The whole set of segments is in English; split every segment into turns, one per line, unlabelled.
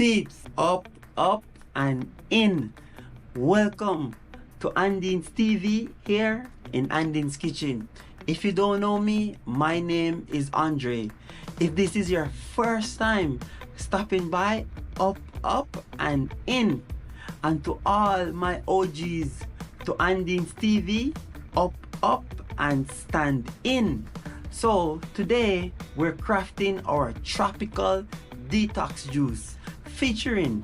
Peeps, up, and in. Welcome to Andine's TV here in Andine's Kitchen. If you don't know me, my name is Andre. If this is your first time stopping by, up, and in. And to all my OGs, to Andine's TV, up, and stand in. So today we're crafting our Tropical Detox Juice featuring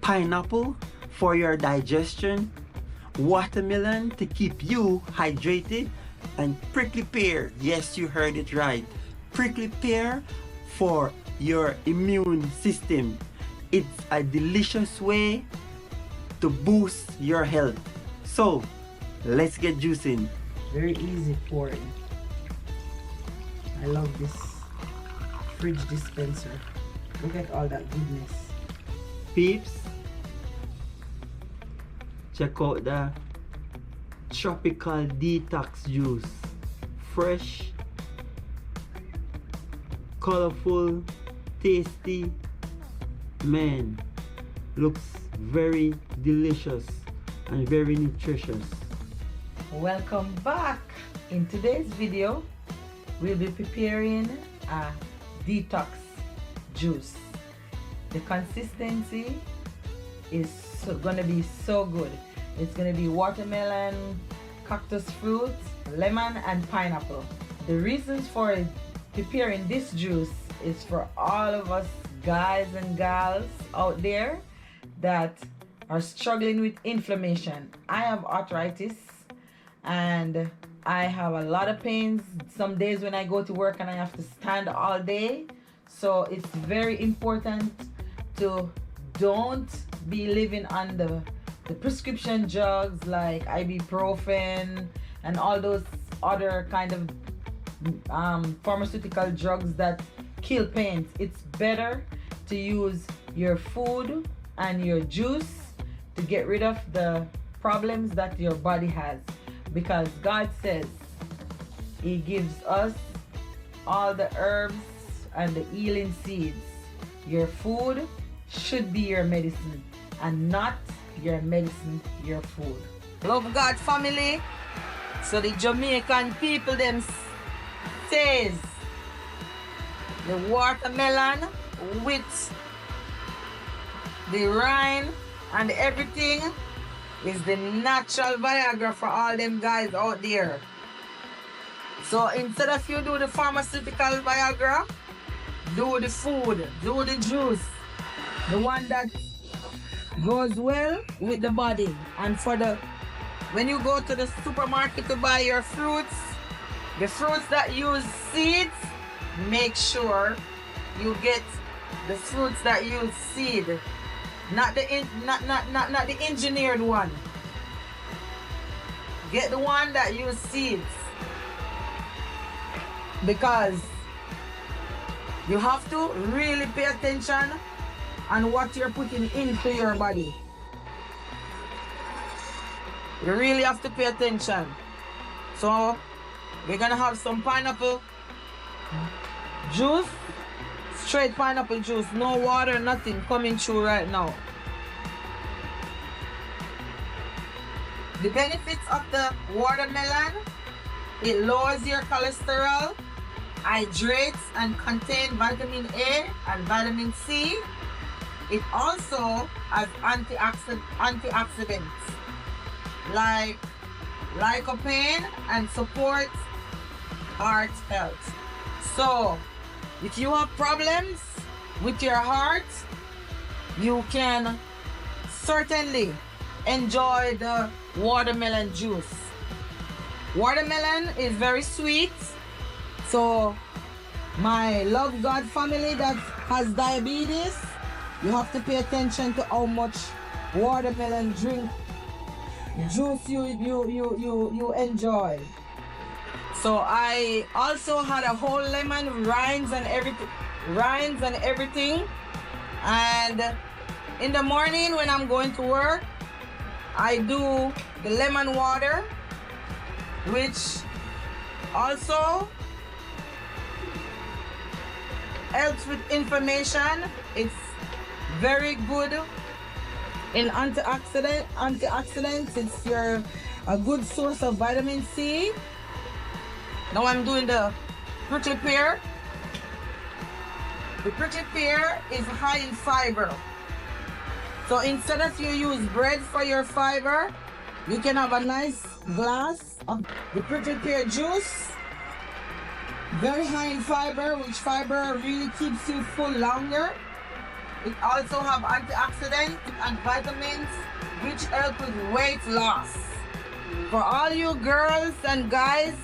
pineapple for your digestion, watermelon to keep you hydrated, and prickly pear. Yes, you heard it right. Prickly pear for your immune system. It's a delicious way to boost your health. So let's get juicing.
Very easy pouring. I love this fridge dispenser. Look at all that goodness.
Peeps, check out the Tropical Detox Juice. Fresh, colorful, tasty, man, looks very delicious and very nutritious.
Welcome back. In today's video, we'll be preparing a detox juice. The consistency is gonna be so good. It's gonna be watermelon, cactus fruit, lemon, and pineapple. The reasons for preparing this juice is for all of us guys and gals out there that are struggling with inflammation. I have arthritis and I have a lot of pains some days when I go to work and I have to stand all day. So it's very important to don't be living on the prescription drugs like ibuprofen and all those other kind of pharmaceutical drugs that kill pains. It's better to use your food and your juice to get rid of the problems that your body has, because God says He gives us all the herbs and the healing seeds. Your food should be your medicine and not your medicine your food. Love God family. So the Jamaican people them says the watermelon with the rind and everything is the natural Viagra for all them guys out there. So instead of you do the pharmaceutical Viagra, do the food, do the juice, the one that goes well with the body. And for the when you go to the supermarket to buy your fruits, the fruits that use seeds, make sure you get the fruits that use seed, not the engineered one. Get the one that use seeds, because you have to really pay attention on what you're putting into your body. You really have to pay attention. So we're gonna have some pineapple juice, straight pineapple juice, no water, nothing coming through right now. The benefits of the watermelon: it lowers your cholesterol, hydrates and contains vitamin A and vitamin C. It also has antioxidants like lycopene and supports heart health. So if you have problems with your heart, you can certainly enjoy the watermelon juice. Watermelon is very sweet, so my love God family that has diabetes, you have to pay attention to how much watermelon juice you enjoy. So I also had a whole lemon, rinds and everything. And in the morning when I'm going to work, I do the lemon water, which also helps with inflammation. It's Very good in antioxidants. It's a good source of vitamin C. Now I'm doing the Pretty Pear. The Pretty Pear is high in fiber. So instead of you use bread for your fiber, you can have a nice glass of the Pretty Pear juice. Very high in fiber, which fiber really keeps you full longer. It also have antioxidants and vitamins, which help with weight loss. For all you girls and guys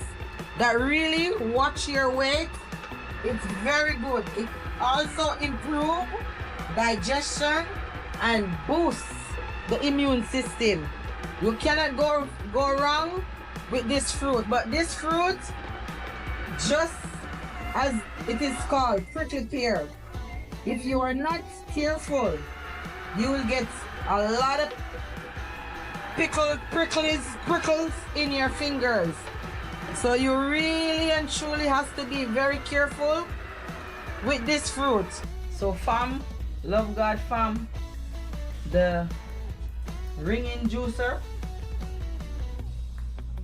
that really watch your weight, it's very good. It also improves digestion and boosts the immune system. You cannot go wrong with this fruit. But this fruit, just as it is called, Pretty Pear, if you are not careful, you will get a lot of prickles in your fingers. So you really and truly have to be very careful with this fruit. So fam, love God fam, the ringing juicer,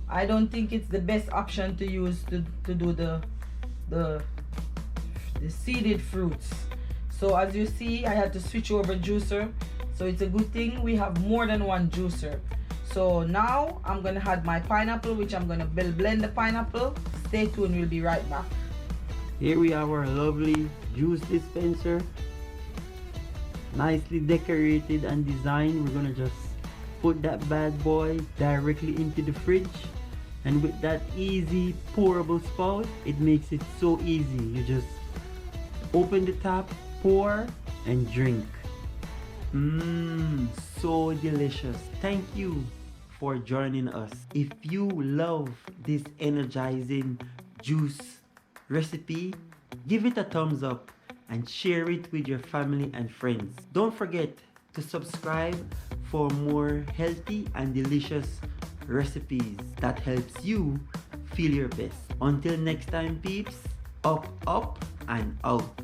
I don't think it's the best option to use to do the seeded fruits. So as you see, I had to switch over juicer. So it's a good thing we have more than one juicer. So now I'm gonna add my pineapple, which I'm gonna blend the pineapple. Stay tuned, we'll be right back.
Here we have our lovely juice dispenser, nicely decorated and designed. We're gonna just put that bad boy directly into the fridge, and with that easy pourable spout, it makes it so easy. You just open the tap, pour and drink. So delicious. Thank you for joining us. If you love this energizing juice recipe, give it a thumbs up and share it with your family and friends. Don't forget to subscribe for more healthy and delicious recipes that helps you feel your best. Until next time peeps, up and out.